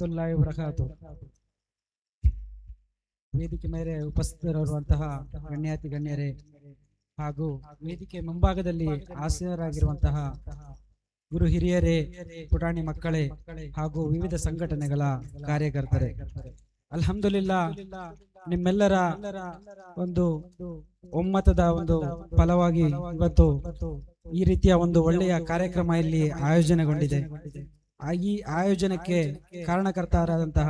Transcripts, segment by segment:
ತುಲ್ಲಾಹಿ ವಬರಕಾತು. ವೇದಿಕೆ ಮೇಲೆ ಉಪಸ್ಥಿತರಿರುವಂತಹ ಗಣ್ಯಾತಿ ಗಣ್ಯರೇ ಹಾಗೂ ವೇದಿಕೆ ಮುಂಭಾಗದಲ್ಲಿ ಆಸೀನರಾಗಿರುವಂತಹ ಗುರು ಹಿರಿಯರೇ, ಪುಟಾಣಿ ಮಕ್ಕಳೇ ಹಾಗೂ ವಿವಿಧ ಸಂಘಟನೆಗಳ ಕಾರ್ಯಕರ್ತರೇ, ಅಲ್ಹಮ್ದುಲಿಲ್ಲಾ ನಿಮ್ಮೆಲ್ಲರ ಒಂದು ಒಮ್ಮತದ ಒಂದು ಫಲವಾಗಿ ಇವತ್ತು ಈ ರೀತಿಯ ಒಂದು ಒಳ್ಳೆಯ ಕಾರ್ಯಕ್ರಮ ಇಲ್ಲಿ ಆಯೋಜನೆಗೊಂಡಿದೆ. ಈ ಆಯೋಜನಕ್ಕೆ ಕಾರಣಕರ್ತರಾದಂತಹ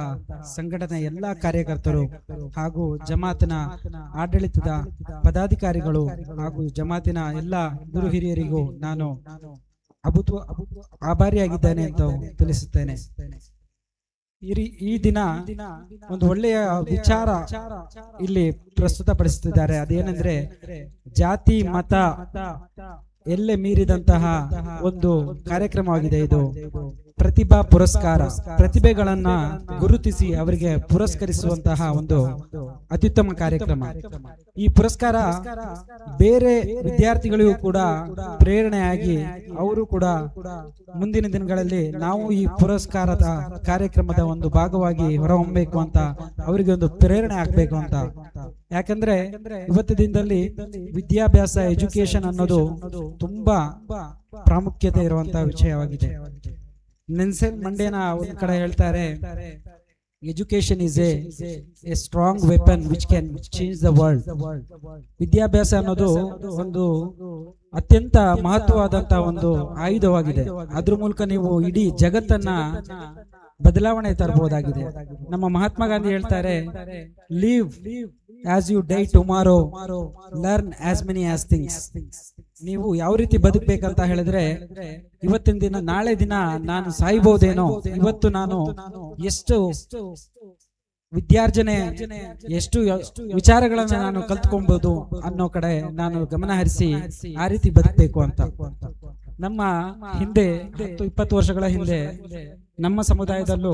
ಸಂಘಟನೆ ಎಲ್ಲಾ ಕಾರ್ಯಕರ್ತರು ಹಾಗೂ ಜಮಾತಿನ ಆಡಳಿತದ ಪದಾಧಿಕಾರಿಗಳು ಹಾಗೂ ಜಮಾತಿನ ಎಲ್ಲಾ ಗುರು ಹಿರಿಯರಿಗೂ ನಾನು ಆಭಾರಿಯಾಗಿದ್ದೇನೆ ಅಂತ ತಿಳಿಸುತ್ತೇನೆ. ಈ ದಿನ ಒಂದು ಒಳ್ಳೆಯ ವಿಚಾರ ಇಲ್ಲಿ ಪ್ರಸ್ತುತಪಡಿಸುತ್ತಿದ್ದಾರೆ. ಅದೇನೆಂದ್ರೆ ಜಾತಿ ಮತ ಎಲ್ಲೆ ಮೀರಿದಂತಹ ಒಂದು ಕಾರ್ಯಕ್ರಮವಾಗಿದೆ ಇದು. ಪ್ರತಿಭಾ ಪುರಸ್ಕಾರ, ಪ್ರತಿಭೆಗಳನ್ನ ಗುರುತಿಸಿ ಅವರಿಗೆ ಪುರಸ್ಕರಿಸುವಂತಹ ಒಂದು ಅತ್ಯುತ್ತಮ ಕಾರ್ಯಕ್ರಮ. ಈ ಪುರಸ್ಕಾರ ಬೇರೆ ವಿದ್ಯಾರ್ಥಿಗಳಿಗೂ ಕೂಡ ಪ್ರೇರಣೆಯಾಗಿ ಅವರು ಕೂಡ ಮುಂದಿನ ದಿನಗಳಲ್ಲಿ ನಾವು ಈ ಪುರಸ್ಕಾರದ ಕಾರ್ಯಕ್ರಮದ ಒಂದು ಭಾಗವಾಗಿ ಹೊರಹೊಮ್ಮಬೇಕು ಅಂತ ಅವರಿಗೆ ಒಂದು ಪ್ರೇರಣೆ ಆಗ್ಬೇಕು ಅಂತ. ಯಾಕಂದ್ರೆ ಇವತ್ತಿನ ದಿನದಲ್ಲಿ ವಿದ್ಯಾಭ್ಯಾಸ, ಎಜುಕೇಶನ್ ಅನ್ನೋದು ತುಂಬಾ ಪ್ರಾಮುಖ್ಯತೆ ಇರುವಂತಹ ವಿಷಯವಾಗಿದೆ. ನೆಲ್ಸನ್ ಮಂಡೇಲಾ ಒಂದ್ ಕಡೆ ಹೇಳ್ತಾರೆ, education is A strong weapon which can change the world. ವಿದ್ಯಾಭ್ಯಾಸ ಅನ್ನೋದು ಒಂದು ಅತ್ಯಂತ ಮಹತ್ವವಾದಂತಹ ಒಂದು ಆಯುಧವಾಗಿದೆ. ಅದ್ರ ಮೂಲಕ ನೀವು ಇಡೀ ಜಗತ್ತನ್ನ ಬದಲಾವಣೆ ತರಬಹುದಾಗಿದೆ. ನಮ್ಮ ಮಹಾತ್ಮ ಗಾಂಧಿ ಹೇಳ್ತಾರೆ, live as you die tomorrow, learn as many as things. ನೀವು ಯಾವ ರೀತಿ ಬದುಕಬೇಕಂತ ಹೇಳಿದ್ರೆ, ಇವತ್ತಿನ ದಿನ ನಾಳೆ ದಿನ ನಾನು ಸಾಯ್ಬಹುದೇನೋ, ಇವತ್ತು ನಾನು ಎಷ್ಟು ವಿದ್ಯಾರ್ಜನೆ, ಎಷ್ಟು ವಿಚಾರಗಳನ್ನ ನಾನು ಕಲ್ತ್ಕೊಬಹುದು ಅನ್ನೋ ಕಡೆ ನಾನು ಗಮನ ಹರಿಸಿ ಆ ರೀತಿ ಬದುಕಬೇಕು ಅಂತ. ನಮ್ಮ ಹಿಂದೆ 10-20 ವರ್ಷಗಳ ಹಿಂದೆ ನಮ್ಮ ಸಮುದಾಯದಲ್ಲೂ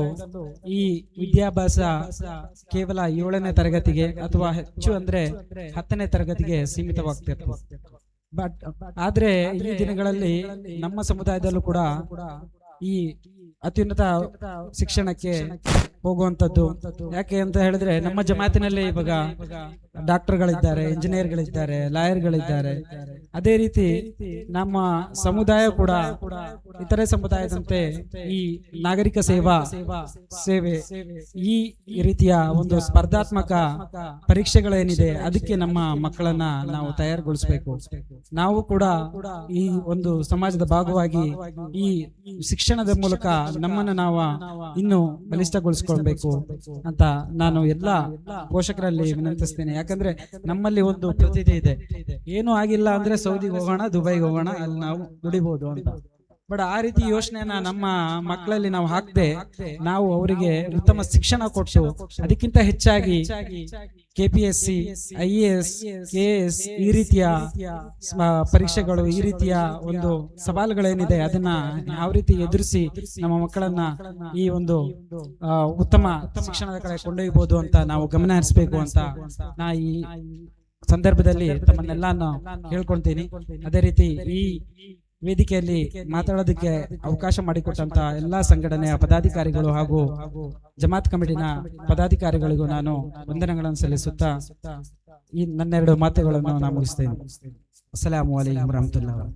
ಈ ವಿದ್ಯಾಭ್ಯಾಸ ಕೇವಲ 7ನೇ ತರಗತಿಗೆ ಅಥವಾ ಹೆಚ್ಚು ಅಂದ್ರೆ 10ನೇ ತರಗತಿಗೆ ಸೀಮಿತವಾಗ್ತಿತ್ತು. ಆದ್ರೆ ಈ ದಿನಗಳಲ್ಲಿ ನಮ್ಮ ಸಮುದಾಯದಲ್ಲೂ ಕೂಡ ಈ ಅತ್ಯುನ್ನತ ಶಿಕ್ಷಣಕ್ಕೆ ಹೋಗುವಂತದ್ದು. ಯಾಕೆ ಅಂತ ಹೇಳಿದ್ರೆ, ನಮ್ಮ ಜಮಾತಿನಲ್ಲಿ ಇವಾಗ ಡಾಕ್ಟರ್ಗಳಿದ್ದಾರೆ, ಇಂಜಿನಿಯರ್ಗಳಿದ್ದಾರೆ, ಲಾಯರ್ಗಳಿದ್ದಾರೆ. ಅದೇ ರೀತಿ ನಮ್ಮ ಸಮುದಾಯ ಕೂಡ ಇತರೆ ಸಮುದಾಯದಂತೆ ಈ ನಾಗರಿಕ ಸೇವೆ ಈ ರೀತಿಯ ಒಂದು ಸ್ಪರ್ಧಾತ್ಮಕ ಪರೀಕ್ಷೆಗಳೇನಿದೆ ಅದಕ್ಕೆ ನಮ್ಮ ಮಕ್ಕಳನ್ನ ನಾವು ತಯಾರುಗೊಳಿಸಬೇಕು. ನಾವು ಕೂಡ ಈ ಒಂದು ಸಮಾಜದ ಭಾಗವಾಗಿ ಈ ಶಿಕ್ಷಣದ ಮೂಲಕ ನಮ್ಮನ್ನು ನಾವು ಇನ್ನು ಬಲಿಷ್ಠಗೊಳಿಸಿಕೊಳ್ಬೇಕು ಅಂತ ನಾನು ಎಲ್ಲಾ ಪೋಷಕರಲ್ಲಿ ವಿನಂತಿಸ್ತೇನೆ. ಯಾಕಂದ್ರೆ ನಮ್ಮಲ್ಲಿ ಒಂದು ಪ್ರತಿಭೆ ಇದೆ, ಏನು ಆಗಿಲ್ಲ ಅಂದ್ರೆ ಸೌದಿಗೆ ಹೋಗೋಣ, ದುಬೈಗೆ ಹೋಗೋಣ, ಅಲ್ಲಿ ನಾವು ದುಡಿಬಹುದು ಅಂತ. ಬಟ್ ಆ ರೀತಿ ಯೋಚನೆಯನ್ನ ನಮ್ಮ ಮಕ್ಕಳಲ್ಲಿ ನಾವು ಹಾಕದೆ, ನಾವು ಅವರಿಗೆ ಉತ್ತಮ ಶಿಕ್ಷಣ ಕೊಟ್ಟು ಅದಕ್ಕಿಂತ ಹೆಚ್ಚಾಗಿ KPSC, IAS, KS ಈ ರೀತಿಯ ಪರೀಕ್ಷೆಗಳು, ಈ ರೀತಿಯ ಒಂದು ಸವಾಲುಗಳೇನಿದೆ ಅದನ್ನ ಯಾವ ರೀತಿ ಎದುರಿಸಿ ನಮ್ಮ ಮಕ್ಕಳನ್ನ ಈ ಒಂದು ಉತ್ತಮ ಶಿಕ್ಷಣದ ಕಡೆ ಕೊಂಡೊಯ್ಯಬಹುದು ಅಂತ ನಾವು ಗಮನ ಹರಿಸಬೇಕು ಅಂತ ನಾ ಈ ಸಂದರ್ಭದಲ್ಲಿ ತಮ್ಮನ್ನೆಲ್ಲ ಹೇಳ್ಕೊಳ್ತೀನಿ. ಅದೇ ರೀತಿ ಈ ವೇದಿಕೆಯಲ್ಲಿ ಮಾತಾಡೋದಕ್ಕೆ ಅವಕಾಶ ಮಾಡಿಕೊಟ್ಟಂತ ಎಲ್ಲಾ ಸಂಘಟನೆಯ ಪದಾಧಿಕಾರಿಗಳು ಹಾಗೂ ಜಮಾತ್ ಕಮಿಟಿನ ಪದಾಧಿಕಾರಿಗಳಿಗೂ ನಾನು ವಂದನೆಗಳನ್ನು ಸಲ್ಲಿಸುತ್ತಾ ಈ ನನ್ನೆರಡು ಮಾತುಗಳನ್ನು ನಾನು ಮುಗಿಸ್ತೇನೆ. ಅಸ್ಸಲಾಮು ಅಲೈಕುಂ ವರಹಮತುಲ್ಲಾಹಿ.